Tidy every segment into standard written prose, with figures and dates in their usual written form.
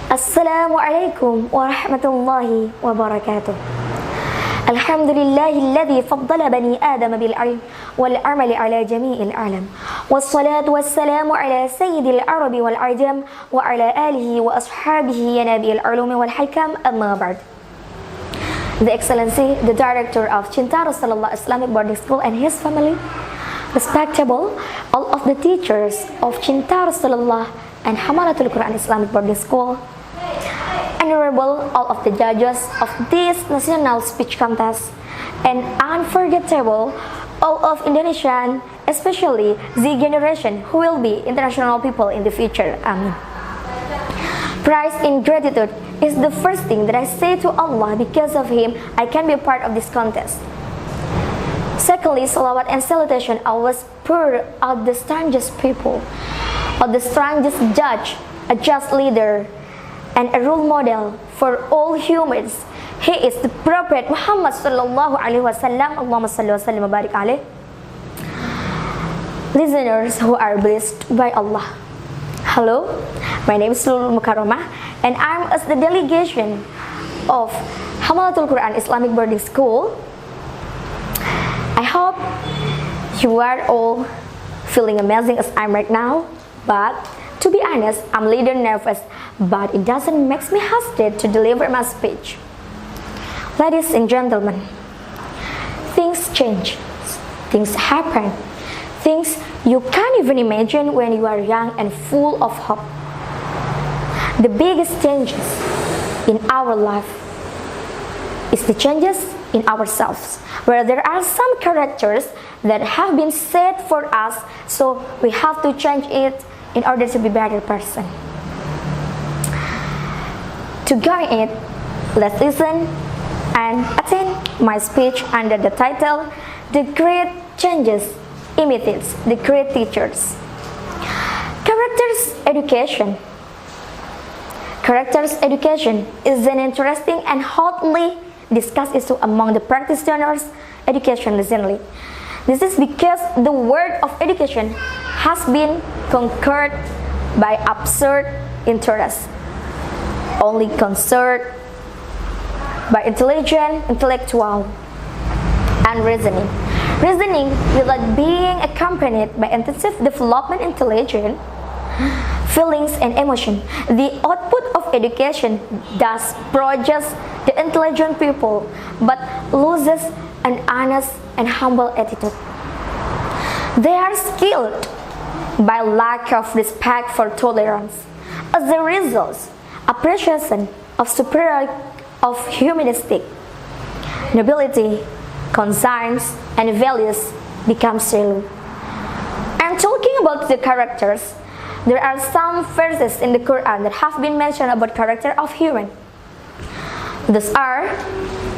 Assalamualaikum warahmatullahi wabarakatuh. Alhamdulillahilladzi faddala bani Adam bil ilm wal amali ala jami'il alam. Wassalatu wassalamu ala sayyidil arabi wal ajam wa ala alihi wa ashabihi ya nabiyil ulumi wal hikam, amma ba'd. The Excellency, the Director of Cinta Rosulullah Islamic Boarding School and his family, respectable all of the teachers of Cinta Rosulullah and Hamalatul Qur'an Islamic Boarding School, honorable all of the judges of this national speech contest, and unforgettable all of Indonesian, especially the generation who will be international people in the future. Amin. Praise and gratitude is the first thing that I say to Allah. Because of Him, I can be a part of this contest. Secondly, salawat and salutation always pour out the strongest people, or the strongest judge, a just leader, and a role model for all humans. He is the Prophet Muhammad sallallahu alaihi wasallam. Allahumma salli wa sallim wa barik alaih. Listeners who are blessed by Allah. Hello, my name is Mukarromah, and I'm as the delegation of Hamalatul Qur'an Islamic Boarding School. I hope you are all feeling amazing as I'm right now, but to be honest, I'm a little nervous, but it doesn't make me hesitate to deliver my speech. Ladies and gentlemen, things change, things happen, things you can't even imagine when you are young and full of hope. The biggest changes in our life is the changes in ourselves, where there are some characters that have been set for us, so we have to change it in order to be a better person. To guide it, let's listen and attend my speech under the title, The Great Changes Imitates the Great Teachers. Characters education. Characters education is an interesting and hotly discussed issue among the practitioners education recently. This is because the word of education has been conquered by absurd interest, only concerned by intellectual, and reasoning. Reasoning without being accompanied by intensive development intelligence, feelings and emotion. The output of education does produce the intelligent people, but loses an honest and humble attitude. They are skilled by lack of respect for tolerance. As a result, appreciation of superiority of humanistic nobility, concerns, and values becomes zero. And talking about the characters, there are some verses in the Qur'an that have been mentioned about character of human. Those are,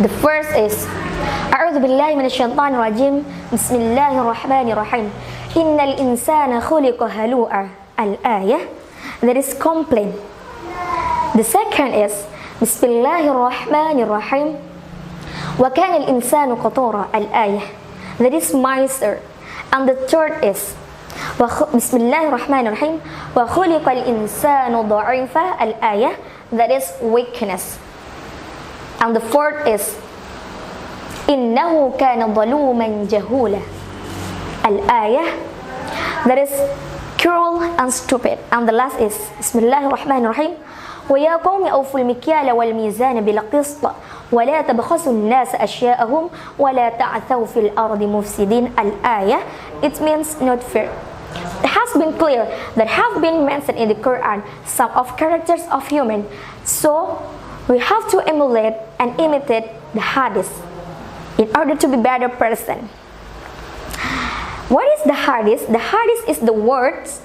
the first is A'udzu billahi minasyaitonir rajim. Bismillahirrahmanirrahim. Innal insana khuliqa halu'a. Al-ayah, that is complaint. The second is Bismillahirrahmanirrahim. Wa kana al-insanu qatura. Al-ayah, that is miser. And the third is Bismillahirrahmanirrahim. Wa khuliqa al-insanu dha'ifa. Al-ayah, that is weakness. And the fourth is Innahu kana zaluman jahula. Al-ayah, that is cruel and stupid. And the last is Bismillahirrahmanirrahim. Wa ya qawmi awful mikyala wal mizana bil qist wa la tabkhasu an-nas ashya'ahum wa la ta'thaw fil ardi mufsidin. Al-ayah, it means not fair. It has been clear that have been mentioned in the Quran some of characters of human, so we have to emulate and imitate the hadith in order to be better person. What is the hadith? The hadith is the words,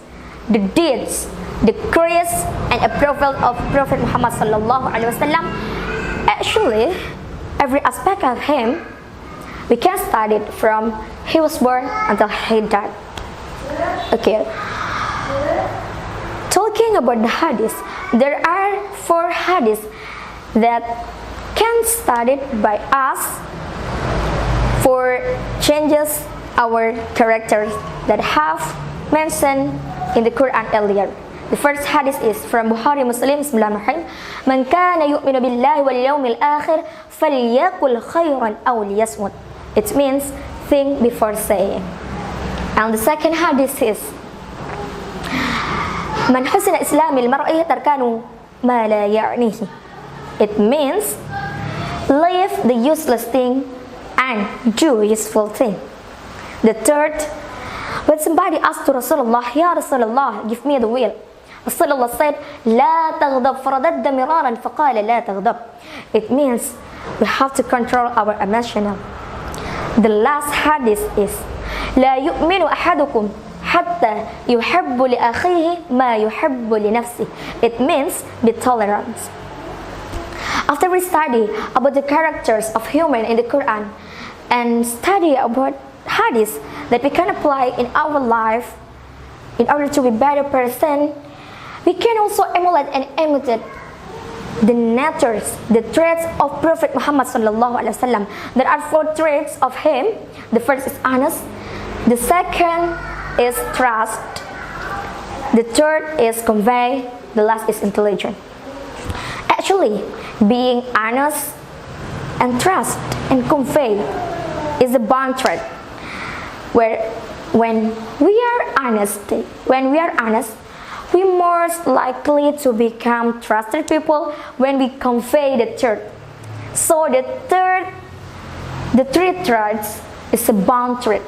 the deeds, the creeds, and a profile of Prophet Muhammad sallallahu alaihi wasallam. Actually, every aspect of him we can study it from he was born until he died. Okay. Talking about the hadith, there are 4 hadiths that can studied by us for changes our characters that have mentioned in the Quran earlier. The first hadith is from Bukhari Muslim. Bismillahirrahmanirrahim. Man kana yu'minu billahi wal yawmil akhir falyakul khayran aw liyasmut. It means think before saying. And the second hadith is Man husna islamil mar'i tarkanu ma la ya'nihi. It means leave the useless thing and do useful thing. The third, when somebody asked to Rasulullah, Ya Rasulullah, give me the will. Rasulullah said, La taghdab, faradadda miraran, faqala la taghdab. It means we have to control our emotional. The last hadith is, La yu'minu ahadukum hatta yuhibbu li akhihi ma yuhibbu li nafsi. It means be tolerant. After we study about the characters of human in the Qur'an and study about hadith that we can apply in our life in order to be better person, we can also emulate and imitate the natures, the traits of Prophet Muhammad sallallahu alaihi wasallam. There are 4 traits of him. The first is honest. The second is trust. The third is convey. The last is intelligent. Actually, being honest and trust and convey is a bond trait. Where when we are honest, we most likely to become trusted people when we convey the truth. So the three traits is a bond trait.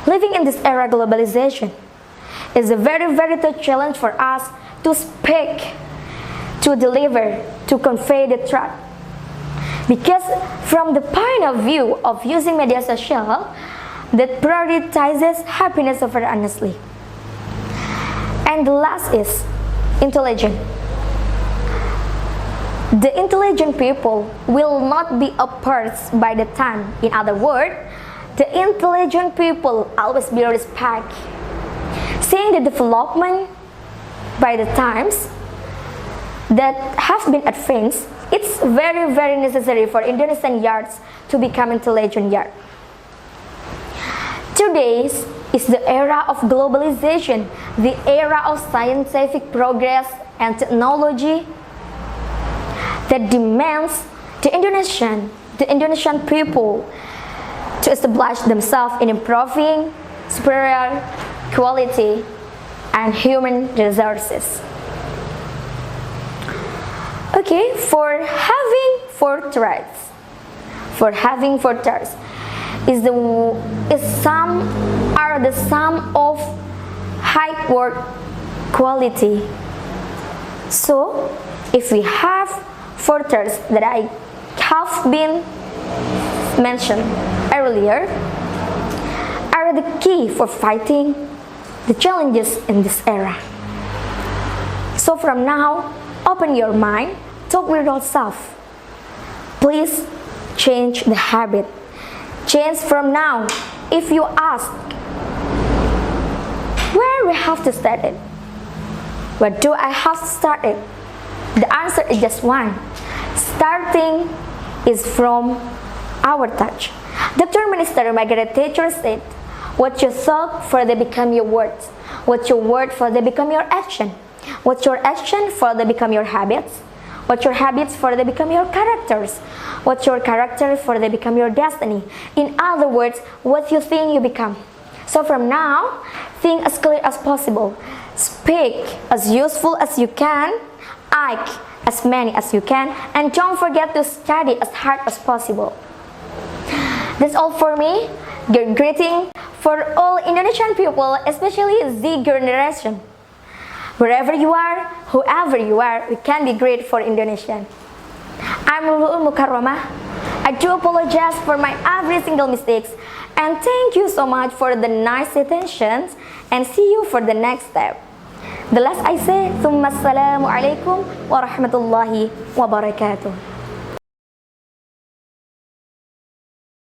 Living in this era globalization is a very, very tough challenge for us to speak, to deliver, to convey the truth. Because from the point of view of using media social, that prioritizes happiness over honestly. And the last is intelligent. The intelligent people will not be oppressed by the time. In other words, the intelligent people always be respect. Seeing the development by the times that have been advanced, it's very, very necessary for Indonesian youths to become intelligent youth. Today is the era of globalization, the era of scientific progress and technology that demands the Indonesian people to establish themselves in improving superior quality and human resources. Okay, for having 4 traits, is the sum of high work quality. So, if we have 4 traits that I have been mentioned earlier, are the key for fighting the challenges in this era. So from now, open your mind, talk with yourself. Please change the habit. Change from now. If you ask, where we have to start it? Where do I have to start it? The answer is just one. Starting is from our touch. Dr. Minister Margaret Thatcher said, what you thought, further become your words. What your word, further become your action. What your action, further become your habits. What your habits, further become your characters. What your character, further become your destiny. In other words, what you think, you become. So from now, think as clear as possible. Speak as useful as you can. Act as many as you can. And don't forget to study as hard as possible. That's all for me. Good greeting for all Indonesian people, especially the generation. Wherever you are, whoever you are, we can be great for Indonesian. I'm Mukarromah. I do apologize for my every single mistakes, and thank you so much for the nice attentions, and see you for the next step. The last I say, Assalamu alaikum warahmatullahi wabarakatuh.